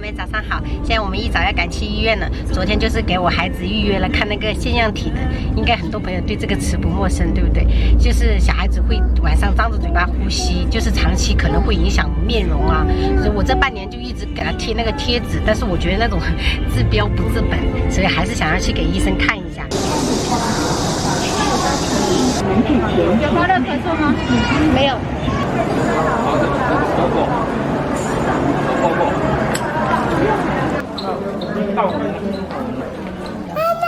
妹早上好，现在我们一早要赶去医院了。昨天就是给我孩子预约了看那个腺样体的，应该很多朋友对这个词不陌生，对不对？就是小孩子会晚上张着嘴巴呼吸，就是长期可能会影响面容啊。所以我这半年就一直给他贴那个贴纸，但是我觉得那种治标不治本，所以还是想要去给医生看一下。有高热咳嗽吗？没有。妈妈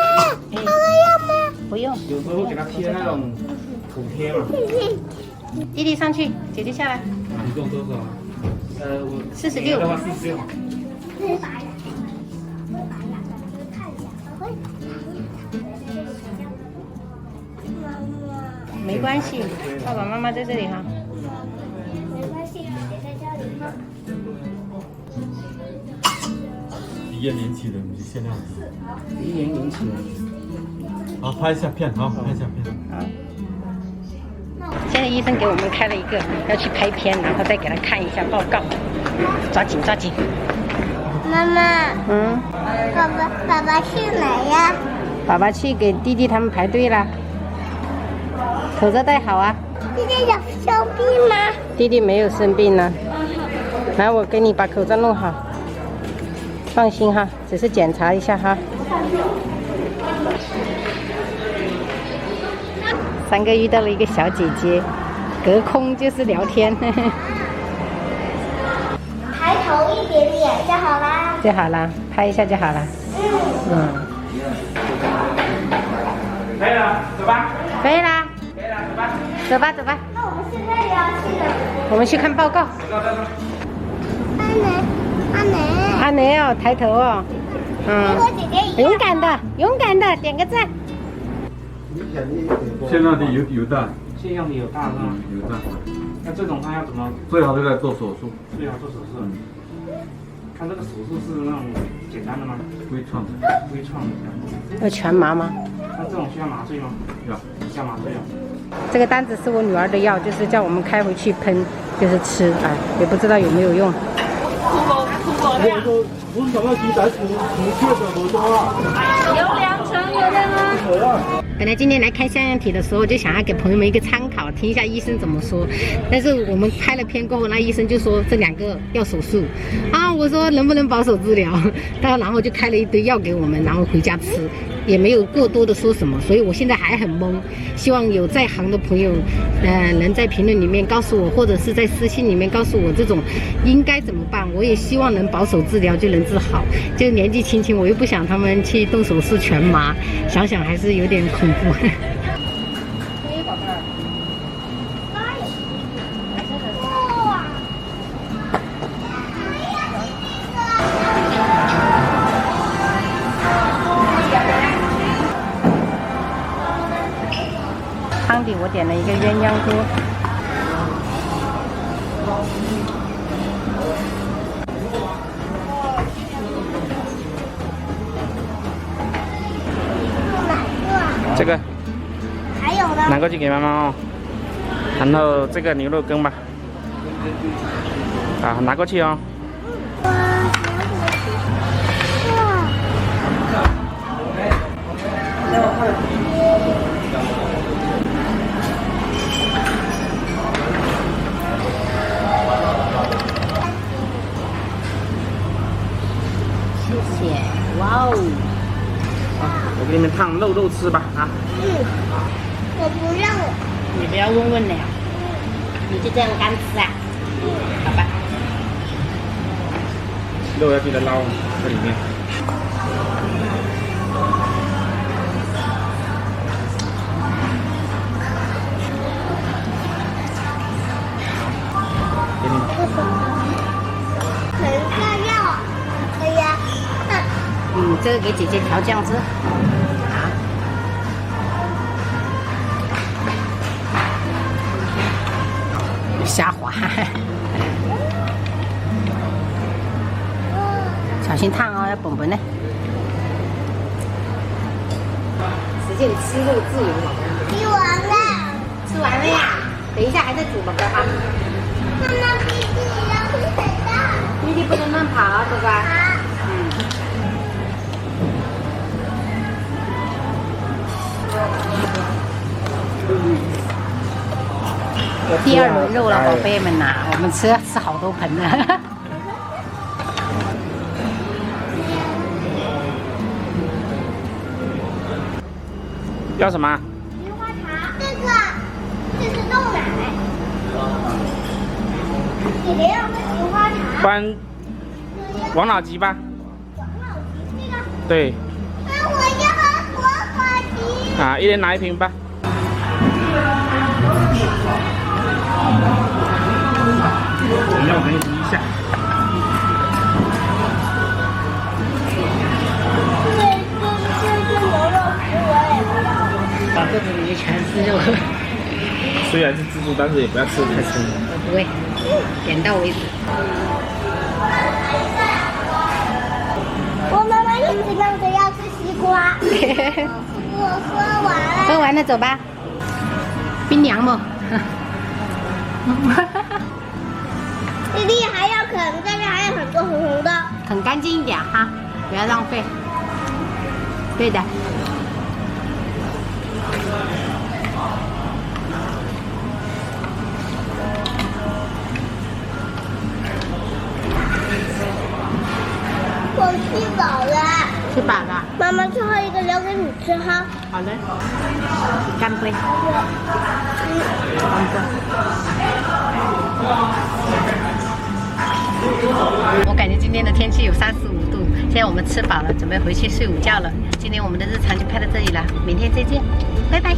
要吗？不用。有时候给他贴那种补贴嘛。弟弟上去，姐姐下来。体重多少？我46的话46。没关系，爸爸妈妈在这里哈。没关系，姐姐在这里哈。鼻炎引起的，你限量级。鼻炎引起的。好，拍一下片，好，拍一下片。好。现在医生给我们开了一个要去拍片，然后再给他看一下报告。抓紧，抓紧。妈妈，爸爸去哪呀？爸爸去给弟弟他们排队啦。口罩戴好啊。弟弟有生病吗？弟弟没有生病呢。来，我给你把口罩弄好。放心哈，只是检查一下哈。三哥遇到了一个小姐姐，隔空就是聊天。抬头一点点就好啦。就好了，拍一下就好了。可以了，走吧。可以啦。可以了，走吧。走吧，走吧。那我们现在也要去哪？我们去看报告。阿雷哦，抬头哦。跟我姐姐一样。勇敢的，勇敢的，点个赞。限量的有大，腺样体有大是吗？有大。那这种他要怎么？最好是在做手术。最好做手术。他这个手术是那种简单的吗？微创。微创的。要全麻吗？那这种需要麻醉吗？要麻醉啊。这个单子是我女儿的药，就是叫我们开回去喷，就是吃，哎，也不知道有没有用。我想要几袋补贴的多少啊？有2层，有的吗？本来今天来看腺样体的时候，就想要给朋友们一个参考，听一下医生怎么说。但是我们拍了片过后，那医生就说这2个要手术啊。我说能不能保守治疗？然后就开了一堆药给我们，然后回家吃，也没有过多的说什么。所以我现在还很懵，希望有在行的朋友，能在评论里面告诉我，或者是在私信里面告诉我这种应该怎么办。我也希望能保守治疗就能治好。就年纪轻轻，我又不想他们去动手术全麻，想想还是有点恐怖。汤底我点了一个鸳鸯锅。这个。还有呢？拿过去给妈妈哦。然后这个牛肉羹吧。啊，拿过去哦。谢谢，哇哦！我给你们烫肉吃吧啊！我不让我。你不要问问了，你就这样干吃啊？好吧。肉要记得捞在里面。给你。等一下要。哎呀。这个给姐姐调酱汁。好。虾滑。小心烫哦，要本本呢。实现吃肉自由了。吃完了。吃完了呀？等一下还在煮宝宝哈。妈妈，弟弟要去谁的？弟弟不能乱跑，对吧？第二轮肉了，宝贝们呐，我们吃好多盆呢。要什么？菊花茶，这是豆奶。你没有菊花茶。不然王老吉吧。王老吉这个。对。啊，我要喝王老吉。啊，一人拿一瓶吧。我们要练习一下。这牛肉食我也不要。把肚子里面全是肉。虽然是自助，但是也不要吃的太撑。我不会，点到为止。我妈妈一直嚷着要吃西瓜。我喝完了。喝完了走吧。冰凉吗？弟弟还要啃，这边还有很多红红的。很干净一点哈，不要浪费。对的。我吃饱了。吃饱了。妈妈，最后一个留给你吃哈。好的。干杯。我感觉今天的天气有35度，现在我们吃饱了，准备回去睡午觉了。今天我们的日常就拍到这里了，明天再见，拜拜。